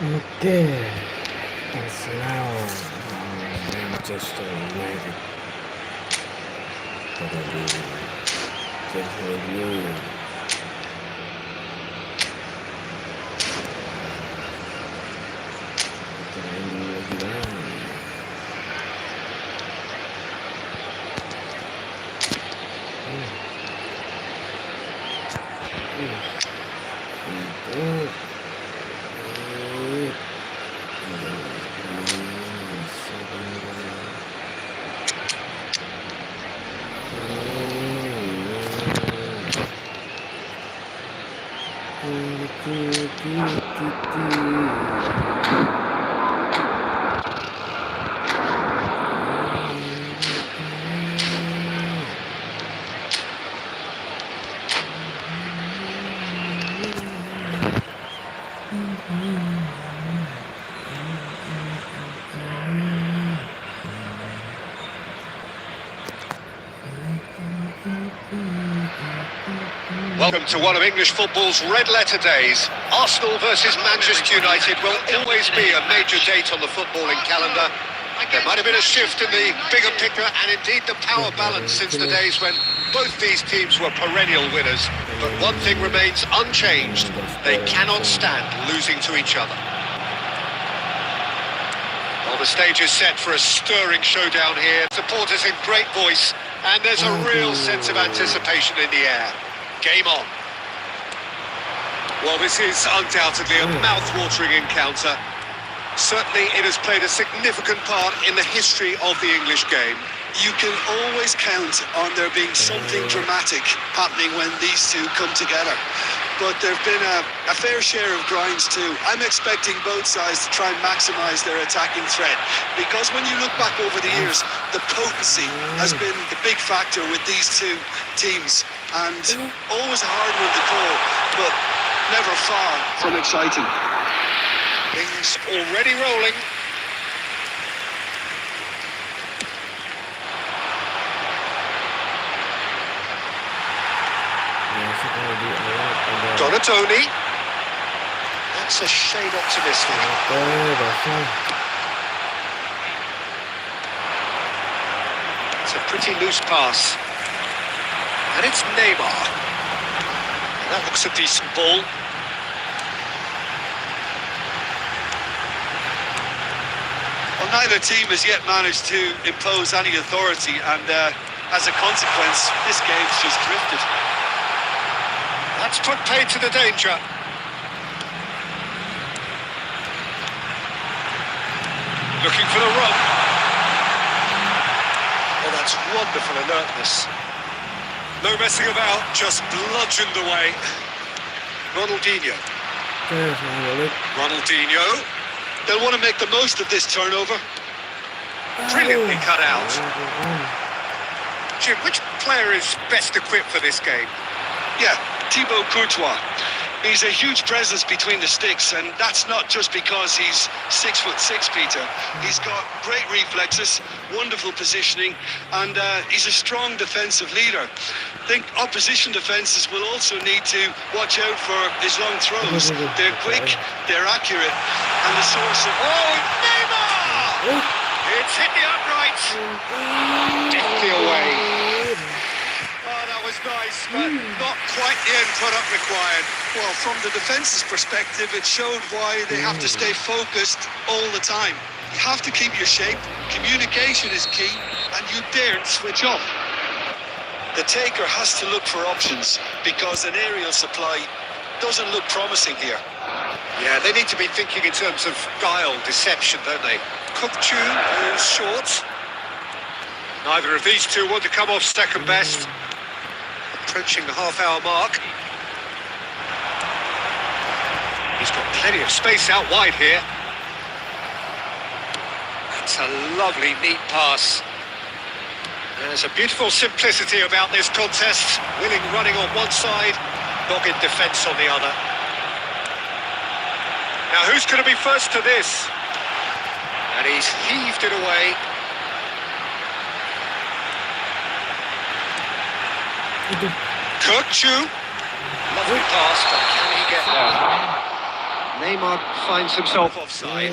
Okay, that's now Manchester United. Probably definitely. Welcome to one of English football's red-letter days. Arsenal versus Manchester United will always be a major date on the footballing calendar. There might have been a shift in the bigger picture and indeed the power balance since the days when both these teams were perennial winners. But one thing remains unchanged. They cannot stand losing to each other. Well, the stage is set for a stirring showdown here. Supporters in great voice, and there's a real sense of anticipation in the air. Game on. Well, this is undoubtedly a mouth-watering encounter. Certainly, it has played a significant part in the history of the English game. You can always count on there being something dramatic happening when these two come together. But there have been a fair share of grinds too. I'm expecting both sides to try and maximise their attacking threat, because when you look back over the years, the potency has been the big factor with these two teams, and always a hard one to call, but never far from exciting. Things already rolling. Donatoni. That's a shade optimistic. It's a pretty loose pass. And it's Neymar. That looks a decent ball. Well, neither team has yet managed to impose any authority, and as a consequence, this game's just drifted. That's put paid to the danger. Looking for the run. Oh, that's wonderful alertness. No messing about, just bludgeoned away. Ronaldinho. Ronaldinho. They'll want to make the most of this turnover. Brilliantly cut out. Jim, which player is best equipped for this game? Yeah, Thibaut Courtois. He's a huge presence between the sticks, and that's not just because he's 6'6", Peter. He's got great reflexes, wonderful positioning, and he's a strong defensive leader. I think opposition defences will also need to watch out for his long throws. They're quick, they're accurate, and the source of... Oh, Neymar! It's hit the uprights. Deftly away. Oh, that was nice, but not quite the end product required. Well, from the defence's perspective, it showed why they have to stay focused all the time. You have to keep your shape, communication is key, and you daren't switch off. The taker has to look for options, because an aerial supply doesn't look promising here. Yeah, they need to be thinking in terms of guile, deception, don't they? Kupchu is short. Neither of these two want to come off second best. Approaching the half-hour mark. He's got plenty of space out wide here. That's a lovely, neat pass. There's a beautiful simplicity about this contest. Willing running on one side, dogged defence on the other. Now, who's going to be first to this? And he's heaved it away. Kupchu. Lovely pass, but can he get there? Neymar finds himself offside.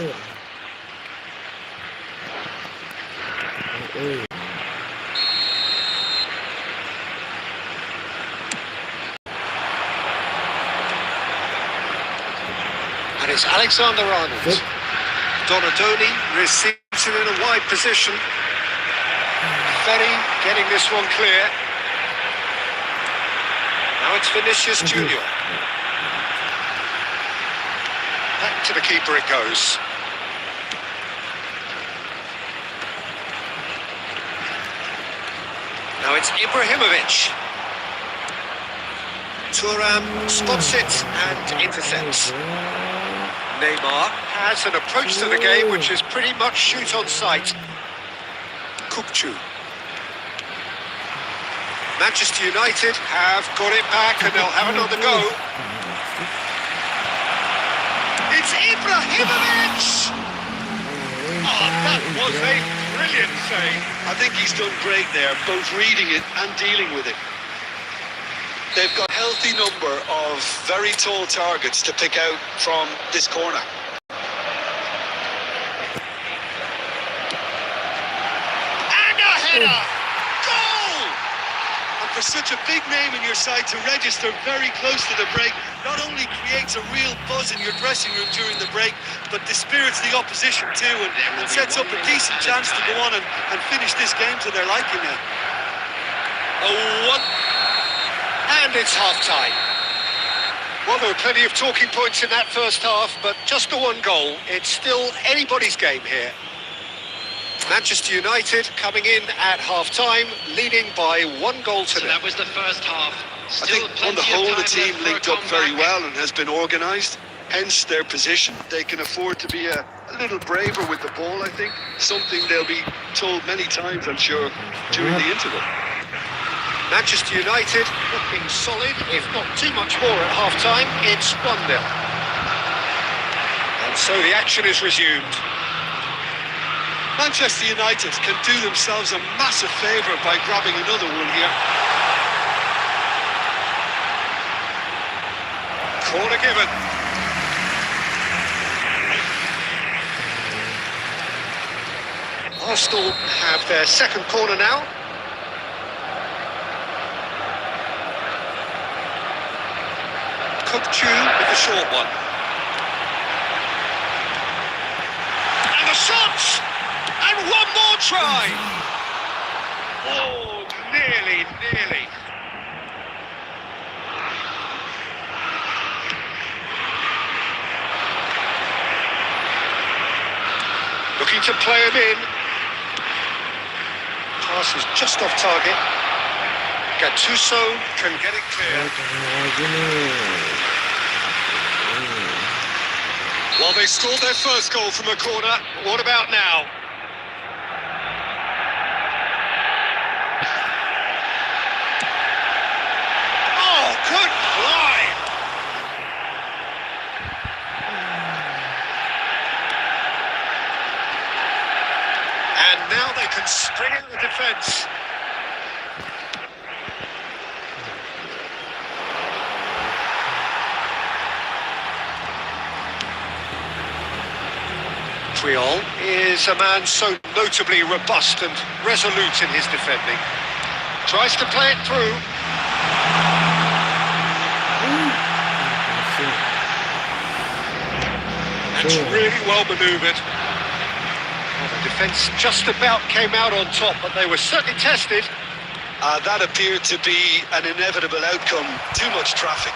And it's Alexander-Arnold. Donadoni receives it in a wide position. Ferry getting this one clear. Now it's Vinicius Junior. Back to the keeper it goes. Now it's Ibrahimovic. Thuram spots it and intercepts. Neymar has an approach to the game which is pretty much shoot on sight. Kukçu. Manchester United have got it back and they'll have another go. It's Ibrahimovic! Oh, that was a brilliant save. I think he's done great there, both reading it and dealing with it. They've got a healthy number of very tall targets to pick out from this corner. And a header! Goal! And for such a big name in your side to register very close to the break, not only creates a real buzz in your dressing room during the break, but dispirits the opposition too, and sets up a decent chance to go on and finish this game to their liking now. Oh, what? And it's half-time. Well, there were plenty of talking points in that first half, but just the one goal. It's still anybody's game here. Manchester United coming in at half-time, leading by 1 goal to So nil. that was the first half. I think on the whole the team linked up very well and has been organised, hence their position. They can afford to be a little braver with the ball, I think. Something they'll be told many times, I'm sure, during the interval. Manchester United looking solid, if not too much more at half-time. It's 1-0. And so the action is resumed. Manchester United can do themselves a massive favour by grabbing another one here. Corner given. Arsenal have their second corner now. Kukçu with the short one. And the shot! And one more try! Oh, nearly. Looking to play him in. Pass is just off target. Gattuso can get it clear. Well, they scored their first goal from a corner. What about now? Oh, good fly! And now they can spring in the defence. Montreal is a man so notably robust and resolute in his defending. Tries to play it through. That's really well manoeuvred. Well, the defence just about came out on top, but they were certainly tested. That appeared to be an inevitable outcome. Too much traffic.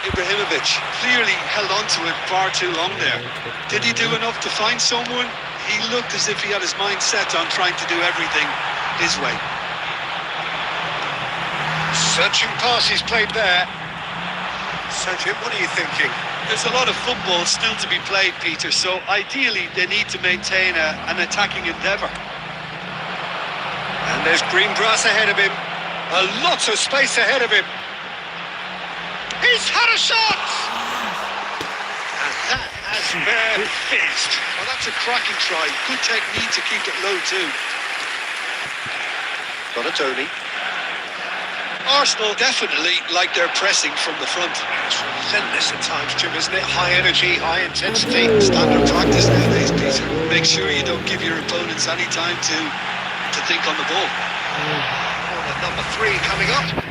Ibrahimovic clearly held on to it far too long there. Did he do enough to find someone? He looked as if he had his mind set on trying to do everything his way. Searching pass he's played there. So Jim, what are you thinking? There's a lot of football still to be played, Peter, so ideally they need to maintain an attacking endeavour. And there's green grass ahead of him. A lot of space ahead of him. He's had a shot! And that has been fizzed. Well, that's a cracking try. Good technique to keep it low too. Donadoni. Arsenal definitely like their pressing from the front. It's relentless at times, Jim, isn't it? High energy, high intensity. Standard practice nowadays, Peter. Make sure you don't give your opponents any time to think on the ball. Corner number 3 coming up.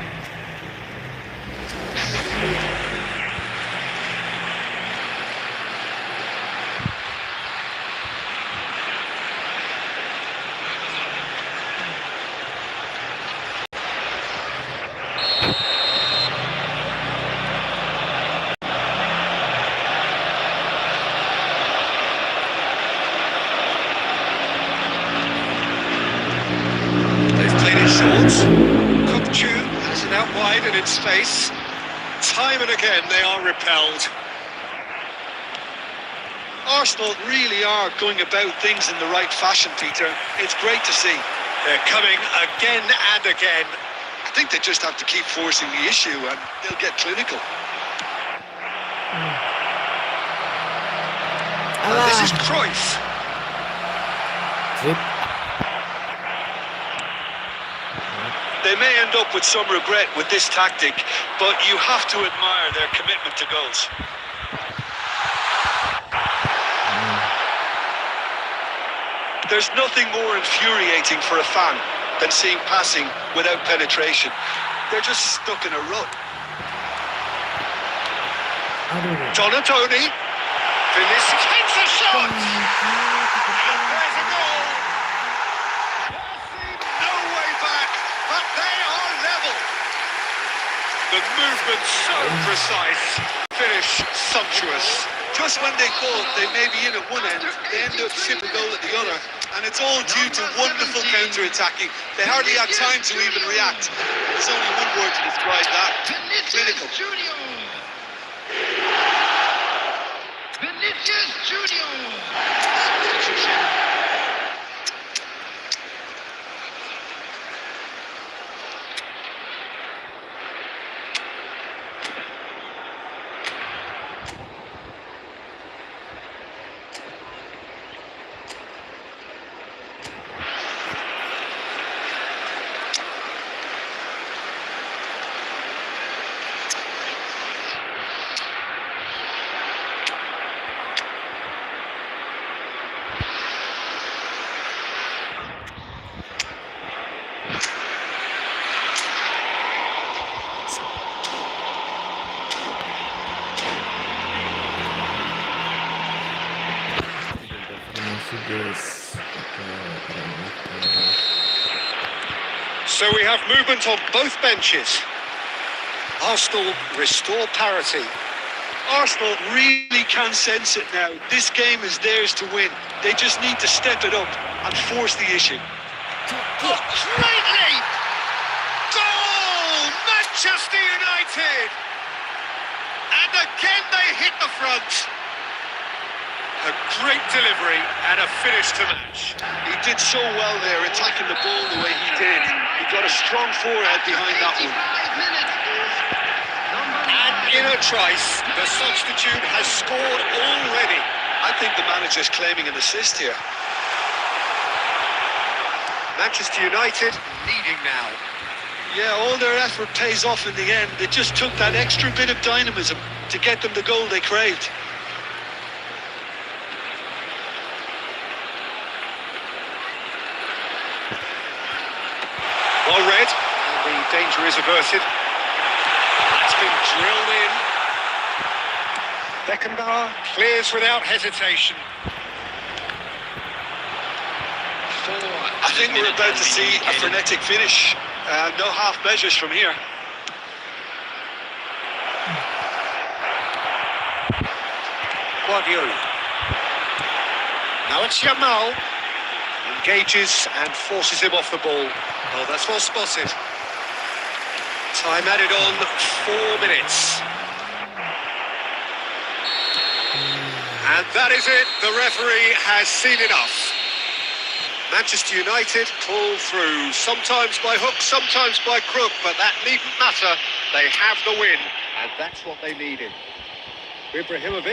Has it out wide and in space. Time and again they are repelled. Arsenal really are going about things in the right fashion, Peter. It's great to see. They're coming again and again. I think they just have to keep forcing the issue and they'll get clinical. And this is Cruyff. They may end up with some regret with this tactic, but you have to admire their commitment to goals. There's nothing more infuriating for a fan than seeing passing without penetration. They're just stuck in a rut. Donatoni. Vinicius hits a shot. And there's a goal. No way back, but they are level. The movement so precise. Finish sumptuous. Just when they thought they may be in at one end, they end up shipping a goal at the other. And it's all due to wonderful counter-attacking. They hardly had time to even react. There's only one word to describe that. Clinical. Vinicius Junior. So we have movement on both benches. Arsenal restore parity. Arsenal really can sense it now. This game is theirs to win. They just need to step it up and force the issue. Oh, great leap! Goal! Manchester United! And again they hit the front. A great delivery and a finish to match. He did so well there, attacking the ball the way he did. He got a strong forehead behind that one. And in a trice, the substitute has scored already. I think the manager's claiming an assist here. Manchester United leading now. Yeah, all their effort pays off in the end. It just took that extra bit of dynamism to get them the goal they craved. Well read, and the danger is averted. That's been drilled in. Beckenbauer clears without hesitation. I think we're about to see a frenetic finish. No half measures from here. Guardiola. Now it's Yamal. Engages and forces him off the ball. Oh, that's well spotted. Time added on 4 minutes. And that is it. The referee has seen enough. Manchester United pull through, sometimes by hook, sometimes by crook, but that needn't matter. They have the win, and that's what they needed. Ibrahimovic.